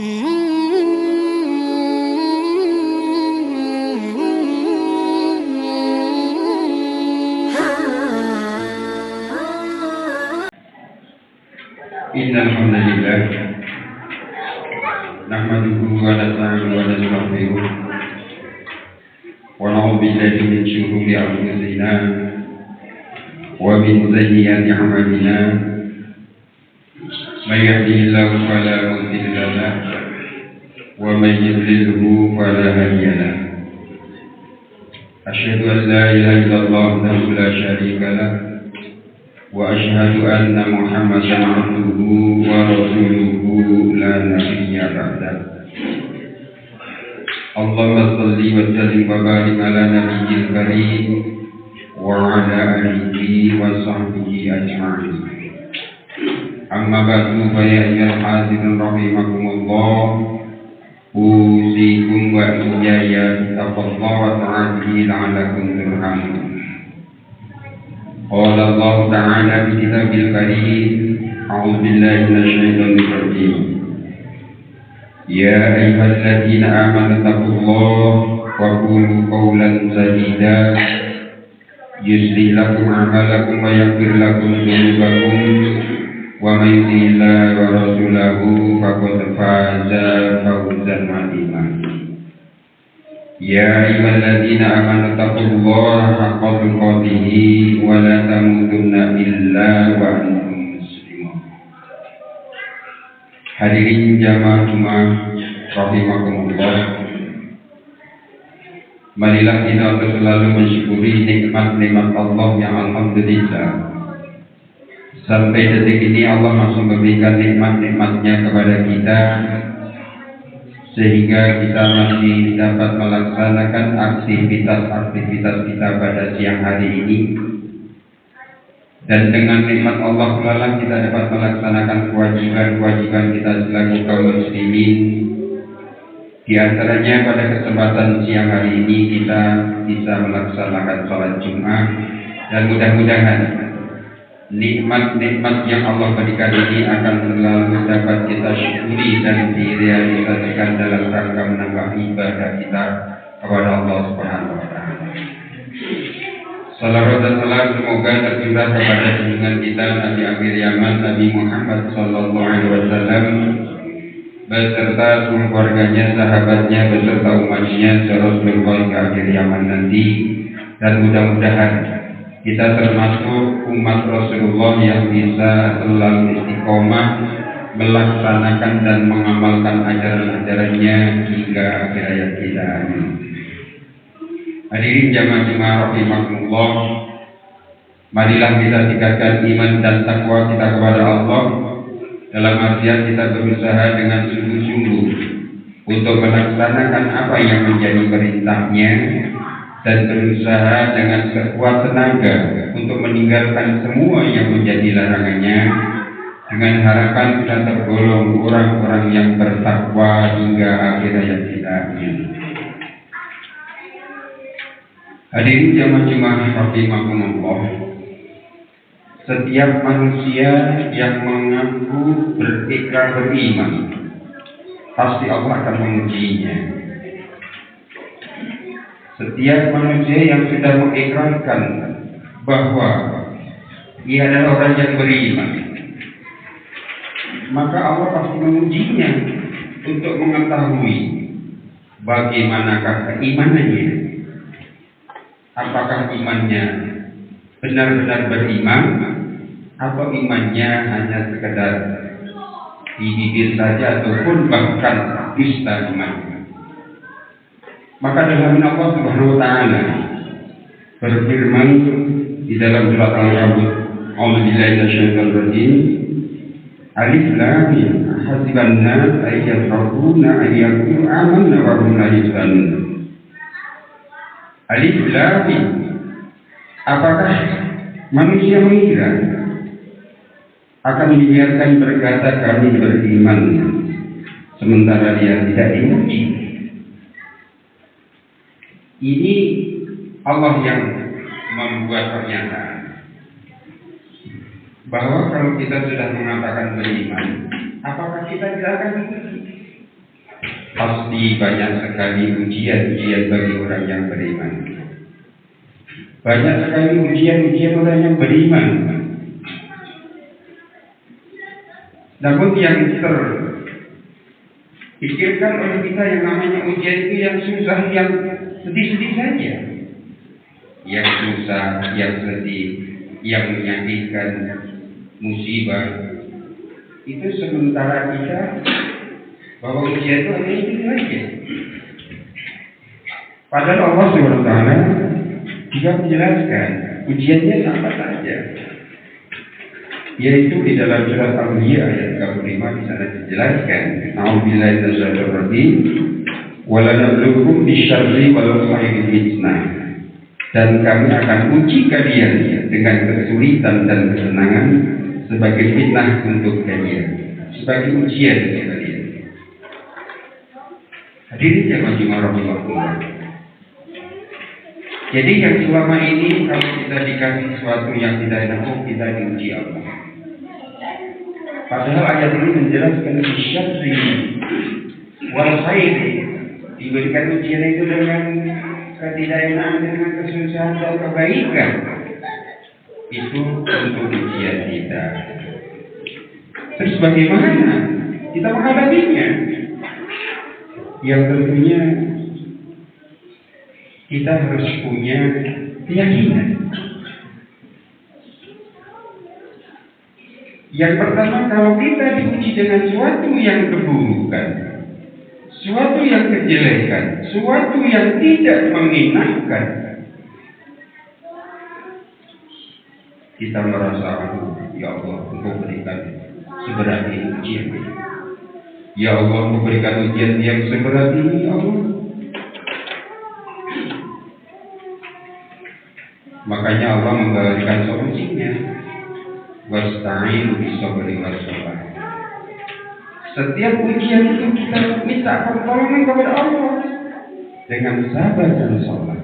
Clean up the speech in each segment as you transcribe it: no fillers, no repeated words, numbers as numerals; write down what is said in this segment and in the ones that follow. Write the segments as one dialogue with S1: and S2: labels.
S1: Innal hamdalillah nahmaduhu wa nasta'inuhu wa nastaghfiruh wa na'udzu billahi min shururi anfusina wa min sayyiati a'malina may yahdihillahu fala mudilla lahu wa may yudlilhu fala hadiya lahu asyhadu an la ilaha illallah wahdahu la syarika lahu wa asyhadu anna Muhammadan abduhu wa rasuluhu la nabiyya ba'dahu. Allahumma shalli wa sallim wa barik ala nabiyyil karim wa ala alihi wa sahbihi ajma'in. Amma ba'du fa ya ayyuhal hadirin rahimakumullah, usikum wa iyaya bittaqwallahi wa ta'atihi la'allakum turhamun. Qala Allah Ta'ala fi kitabil karim, a'udzu billahi minasyaitonir rajim. Ya ayyuhalladzina amanu taqullaha wa qulu qawlan sadida yuslih lakum a'malakum wa yaghfir lakum dzunubakum wa may yuti'illaha wa rasulahu faqad faza fawzan 'azima. Ya ayyuhalladzina amanu taqullaha haqqa tuqatih wa la tamutunna illa wa antum muslimun. Hadirin jamaah Jumat rahimakumullah, marilah kita untuk selalu mensyukuri nikmat-nikmat Allah yang alhamdulillah sampai detik ini Allah masih memberikan nikmat-nikmatnya kepada kita sehingga kita masih dapat melaksanakan aktivitas-aktivitas kita pada siang hari ini. Dan dengan nikmat Allah pula kita dapat melaksanakan kewajiban-kewajiban kita selaku kaum muslimin. Di antaranya pada kesempatan siang hari ini kita bisa melaksanakan sholat Jumat, dan mudah-mudahan nikmat-nikmat yang Allah berikan ini akan selalu dapat kita syukuri dan direalisasikan dalam rangka menambah ibadah kita kepada Allah Subhanahu wa Ta'ala. Salawat dan salam semoga tercurah kepada junjungan kita Nabi akhir zaman Nabi Muhammad sallallahu alaihi wasallam beserta seluruh keluarganya, sahabatnya, beserta umatnya seluruh ke akhir zaman nanti. Dan mudah-mudahan kita termasuk umat Rasulullah yang bisa selalu istiqomah melaksanakan dan mengamalkan ajaran-ajarannya hingga akhir hayat kita. Hadirin jamaah rahimakumullah, marilah kita tingkatkan iman dan takwa kita kepada Allah. Dalam artian kita berusaha dengan sungguh-sungguh untuk melaksanakan apa yang menjadi perintahnya dan berusaha dengan sekuat tenaga untuk meninggalkan semua yang menjadi larangannya, dengan harapan kita tergolong orang-orang yang bertakwa hingga akhir hayat kita. Hadirin jamaah rahimakumullah, setiap manusia yang mengaku berikrar beriman pasti Allah akan mengujinya. Setiap manusia yang sudah mengikrarkan bahwa ia adalah orang yang beriman, maka Allah pasti mengujinya untuk mengetahui bagaimanakah keimanannya. Apakah imannya benar-benar beriman atau imannya hanya sekedar di bibir saja ataupun bahkan dusta imannya. Maka dalam Allah Subhanahu wa Ta'ala berfirman di dalam surat Al-Ankabut, a'udzu billahi minasyaitonir rajim, alif lam mim hasiban nas ay yafrahuna ay yaqulu amanna wa hum la yuftanun. Alif lam mim, apakah manusia mengira akan dibiarkan berkata kami beriman sementara dia tidak diuji? Ini Allah yang membuat pernyataan bahwa kalau kita sudah mengatakan beriman, apakah kita tidak akan diuji? pasti banyak sekali ujian-ujian bagi orang yang beriman. Banyak sekali ujian-ujian orang yang beriman. Namun yang terpikirkan oleh kita yang namanya ujian itu yang susah, yang sedih-sedih saja. Yang susah, yang sedih, yang menyakitkan, musibah. Itu sementara kita bahwa ujian itu hanya itu saja. Padahal Allah SWT juga menjelaskan ujiannya sama saja. Yaitu di dalam surat Al-Anbiya ayat 35 di sana dijelaskan, A'udzubillahi minasyaitonir rajim, wa lanabluukum bisyarri wal khairi fitnah. Dan kami akan uji kalian dengan kesulitan dan kesenangan sebagai fitnah untuk kalian, sebagai ujian untuk kalian. Hadirin yang rahimahullah. Jadi yang selama ini kalau kita dikasih sesuatu yang tidak enak, kita diuji Allah. Padahal ayat ini menjelaskan syarri wal khairi, diberikan ujian itu dengan ketidakenakan, dengan kesusahan dan kebaikan. Itu untuk ujian kita. Terus bagaimana kita menghadapinya? Yang tentunya kita harus punya keyakinan. Yang pertama, kalau kita diuji dengan suatu yang keburukan, suatu yang kejelekan, suatu yang tidak mengenakan, kita merasa, ya Allah, Engkau berikan seberat ini ujian. Ya Allah, Engkau berikan ujian yang seberat ini, ya Allah. Makanya Allah memberikan solusinya. Wasta'inu bis-sabri was-salah. Setiap ujian itu kita minta pertolongan kepada Allah dengan sabar dan salat.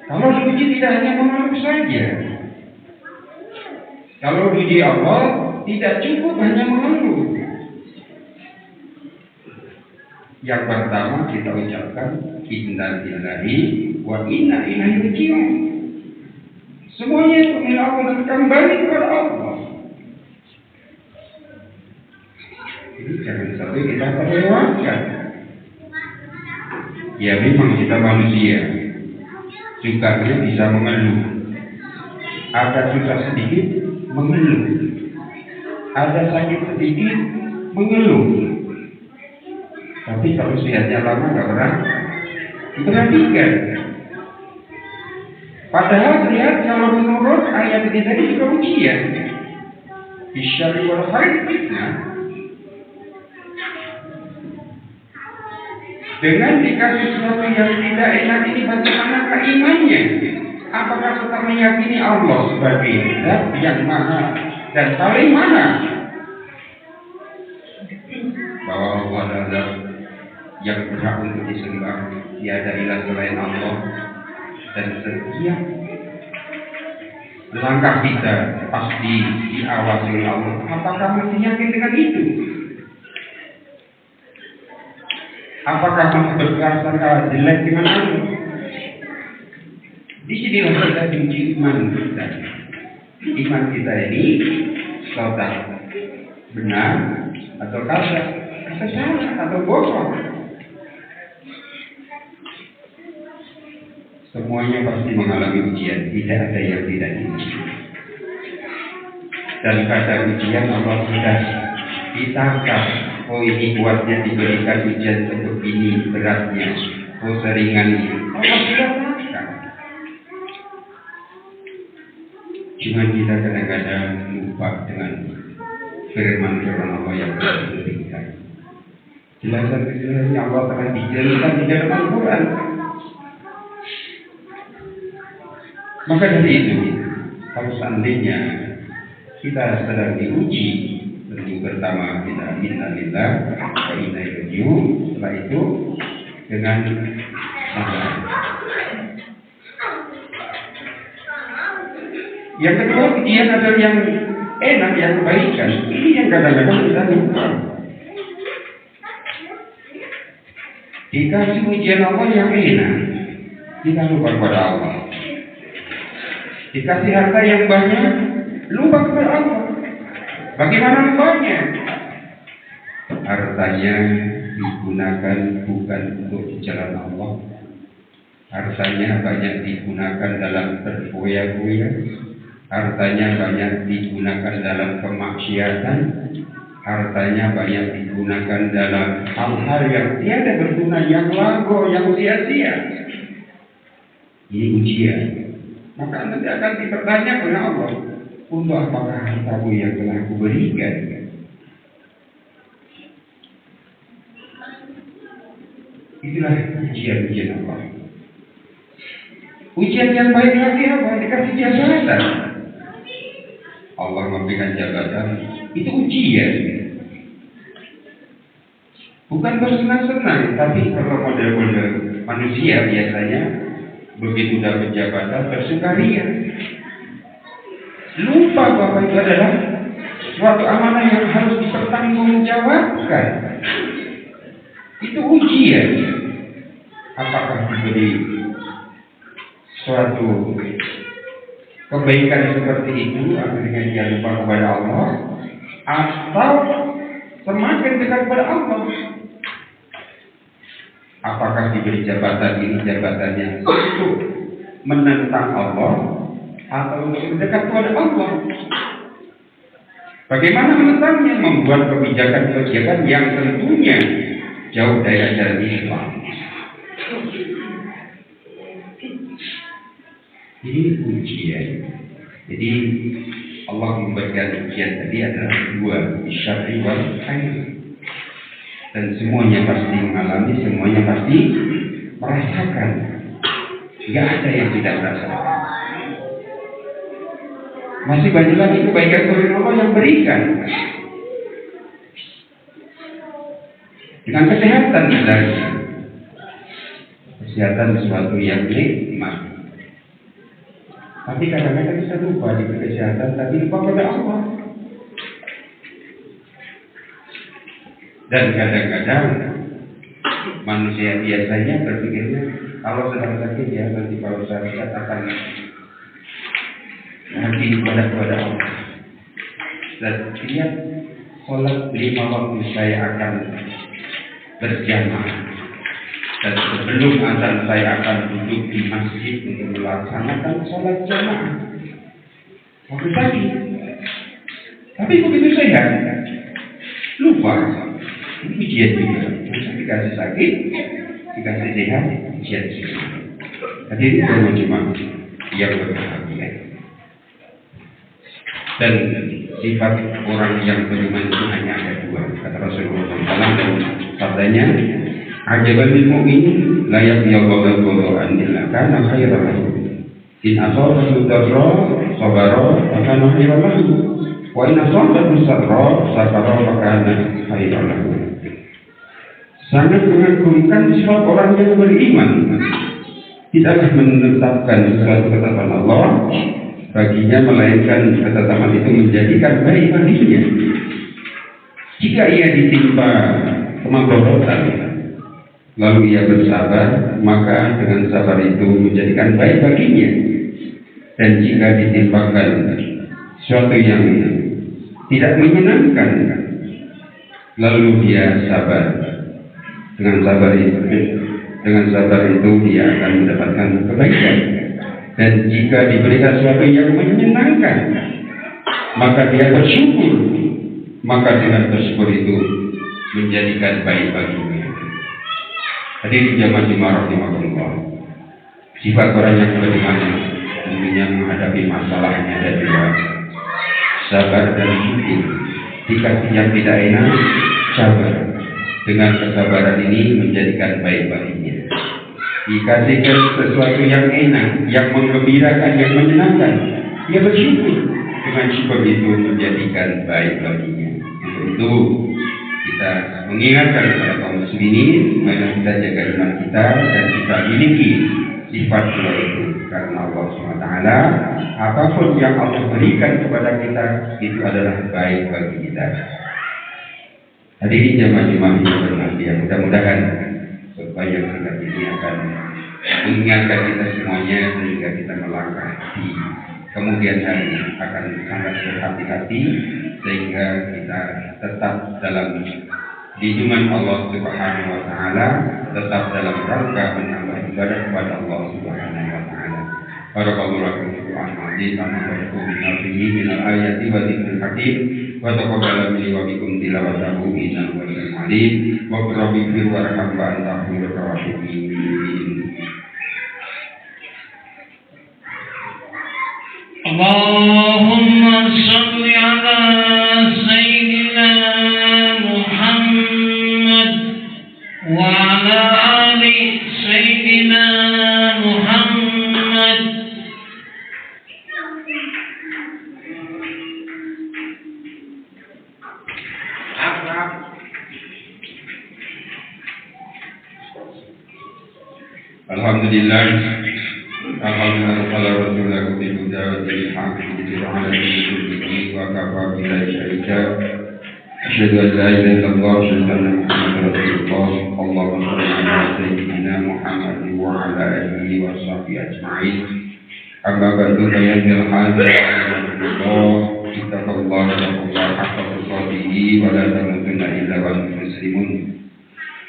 S1: Kalau diuji tidak hanya mengeluh saja. Kalau diuji Allah tidak cukup hanya mengeluh. Yang pertama kita ucapkan inna lillahi wa inna ilaihi raji'un. Semuanya itu milik Allah dan kembali kepada Allah. Ini jangan sampai kita terlewatkan. Ya memang kita manusia, juga bisa mengeluh. Ada susah sedikit, mengeluh. Ada sakit sedikit, mengeluh. Tapi kalau sehatnya lama nggak pernah diperhatikan. Padahal lihat kalau menurut ayat ini tadi juga ujian. Bisyarri wal khairi fitnah. Dengan dikasih sesuatu yang tidak enak ini, bagaimana imannya? Apakah tetap meyakini Allah sebagai zat yang maha dan paling maha? Bahwa Allah adalah yang berhak untuk disembah, tiada ilah selain Allah. Dan setiap langkah kita pasti diawasi oleh Allah. Apakah masih yakin dengan itu? Apakah masih berprasangka jelek dengan Allah? Di sinilah kita diuji iman kita. Iman kita ini total, benar atau kasar, atau salah, atau bohong. Semuanya pasti mengalami ujian, tidak ada yang tidak diuji. Dan kata ujian Allah sudah ditangkap. Oh ini kuatnya diberikan ujian seperti ini, beratnya, oh seringannya. Allah sudah tangkap. Cuma kita kadang-kadang lupa dengan firman-firman Allah yang diberikan. Jelasan-jelasan Allah telah dijelaskan di dalam Al-Quran. Maka dari itu, kalau seandainya kita sedang diuji, tentu pertama kita minta wa inna ilaihi raji'un. Setelah itu dengan sabar. Yang kedua, ujian adalah yang enak, yang kebaikan. Ini yang kadang-kadang kita lupa. Dikasih ujian Allah yang enak, kita lupa kepada Allah. Dikasih harta yang banyak, lupa kepada Allah. Bagaimana lupanya? Hartanya digunakan bukan untuk jalan Allah. Hartanya banyak digunakan dalam berfoya-foya. Hartanya banyak digunakan dalam kemaksiatan. Hartanya banyak digunakan dalam hal-hal yang tiada berguna, yang lago, yang sia-sia. Ini ujian. Maka nanti akan dipertanya oleh Allah, untuk apakah hartamu yang telah aku berikan? Itulah ujian-ujian Allah. Ujian yang baik lagi apa? Dikasih jabatan. Allah memberikan jabatan, itu ujian. Bukan bersenang-senang, tapi kalau model-model manusia biasanya begitu dapat jabatan bersukaria. Lupa bahwa itu adalah suatu amanah yang harus dipertanggungjawabkan. Itu ujian. Apakah diberi suatu kebaikan seperti itu akhirnya dia lupa kepada Allah, atau semakin dekat kepada Allah? Apakah diberi jabatan ini jabatannya untuk menentang Allah atau untuk mendekat kepada Allah? Bagaimana menentangnya? Membuat kebijakan-kebijakan yang tentunya jauh dari ajaran Islam. Ini ujian. Jadi Allah memberikan ujian tadi adalah dua, syar'i wal khair. Dan semuanya pasti mengalami, semuanya pasti merasakan. Tidak ada yang tidak merasakan. Masih banyak lagi kebaikan dari Allah yang berikan. Dengan kesehatan misalnya. Kesehatan sesuatu yang nikmat. Tapi kadang-kadang kita lupa di kesehatan, tapi lupa pada Allah. Dan kadang-kadang manusia biasanya berpikirnya kalau sedang sakit ya nanti kalau saya sehat akan nanti kepada Allah. Dan setiap sholat 5 waktu saya akan berjamaah. Dan sebelum azan saya akan duduk di masjid untuk melaksanakan sholat jamaah. Waktu pagi. Tapi begitu sehat, lupa. Ini ujian juga. Masa dikasih sakit, dikasih sehat, ujian juga. Jadi ini cuma yang berbahagia. Dan sifat orang yang beriman itu hanya ada dua. Kata Rasulullah SAW dan sabdanya, ajaban lil mu'min la yaqiyallahu qada'an illa kana khairan lahu. In asabahu darra sabara fa kana khairan lahu. Wa in asabahu sarra sabara fa kana khairan lahu. Sangat mengagumkan sifat orang yang beriman. Tidaklah menetapkan sesuatu ketetapan Allah baginya, melainkan ketetapan itu menjadikan baik baginya. Jika ia ditimpa kemadaratan, lalu ia bersabar, maka dengan sabar itu menjadikan baik baginya. Dan jika ditimpakan sesuatu yang tidak menyenangkan, lalu dia sabar. Dengan sabar itu dia akan mendapatkan kebaikan. Dan jika diberikan sesuatu yang menyenangkan, maka dia bersyukur. Maka dengan bersyukur itu menjadikan baik baginya. Hadirin jamaah rahimahullah. Sifat orang yang beriman tentunya menghadapi masalahnya ada dua, sabar dan syukur. Dikasih yang tidak enak, sabar. Dengan kesabaran ini menjadikan baik baginya. Dikasihkan sesuatu yang enak, yang menggembirakan, yang menyenangkan, dia bersyukur. Dengan syukur itu menjadikan baik baginya. Untuk itu kita mengingatkan kepada kaum muslimin, mari kita jaga iman kita dan kita miliki sifat dua itu. Karena Allah SWT, apapun yang Allah berikan kepada kita itu adalah baik bagi kita. Hadirin jamaah yang berbahagia, mudah-mudahan khutbah yang singkat ini akan mengingatkan kita semuanya sehingga kita melangkah di kemudian hari akan sangat berhati-hati sehingga kita tetap dalam lindungan Allah Subhanahu wa taala, tetap dalam rangka menambah ibadah kepada Allah Subhanahu wa taala. Barakallahu lakum fil Qur'anil Azim wa nafa'ani minal ayati wa dzikril hakim wa taqabbal minni wa bikum tilawatahu innahu wal alim wa rabbi fir warham wa anta khairur rahimin.
S2: Allahumma shalli ala sayyidina Muhammad wa ala ali sayyidina Muhammad.
S1: Alhamdulillah. Alhamdulillah sallallahu alaihi wa sallam wa kafa billahi syahida. Asyhadu an la ilaha illallah wa asyhadu anna Muhammadar Rasulullah. Allahumma shalli ala sayyidina Muhammad wa ala alihi wa sahbihi ajma'in. Amma ba'du fa ya Allah ittaqullaha haqqa tuqatih wa la tamutunna illa wa antum muslimun.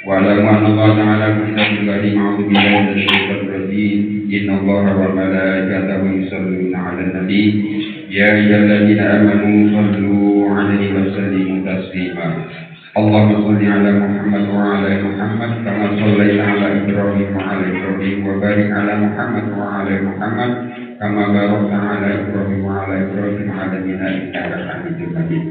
S1: Wa'lamu anna Allah ta'ala billahi ma'udhu billahi minasyaitonir rajim. Inna Allaha wa malaikatahu yusholluna 'alan nabi ya ayyuhalladzina amanu shallu 'alaihi wa sallimu taslima. Allahumma shalli 'ala Muhammad wa 'ala Muhammad kama shallaita 'ala Ibrahim wa 'ala Ibrahim wa barik 'ala Muhammad wa 'ala Muhammad kama barakta 'ala Ibrahim wa 'ala Ibrahim fil 'alamin innaka Hamidum Majid.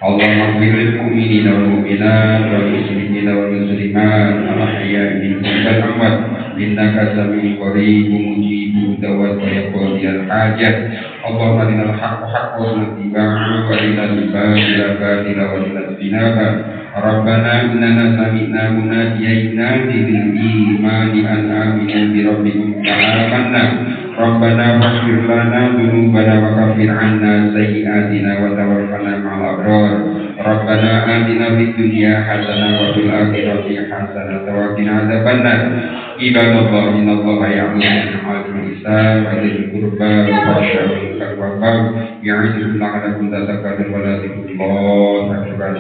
S1: Allahumma ighfir lil mu'minina wal mu'minat wal muslimina wal muslimat al-ahya'i minhum wal amwat innaka sami'un qaribun mujibud da'wat wa yaqdiyal hajat. Allahumma arinal haqqa haqqan warzuqna ittiba'ahu wa arinal batila batilan warzuqna ijtinaba. Rabbana innana sami'na munadiyan yunadi lil imani an aminu bi rabbikum fa'amanna. Rabbana faghfir lana dzunubana wa kaffir 'anna sayyi'atina wa tawaffana ma'al abrar. Rabbana atina fid dunya hasanah wa fil akhirati hasanah wa qina adzabannar. Ibadallah innallaha ya'muru bil 'adli wal ihsan wa dzil qurba wal fahsya'i wal munkari wal baghi ya'idukum la'allakum tadhakkarun wa la dzikrullahi akbar.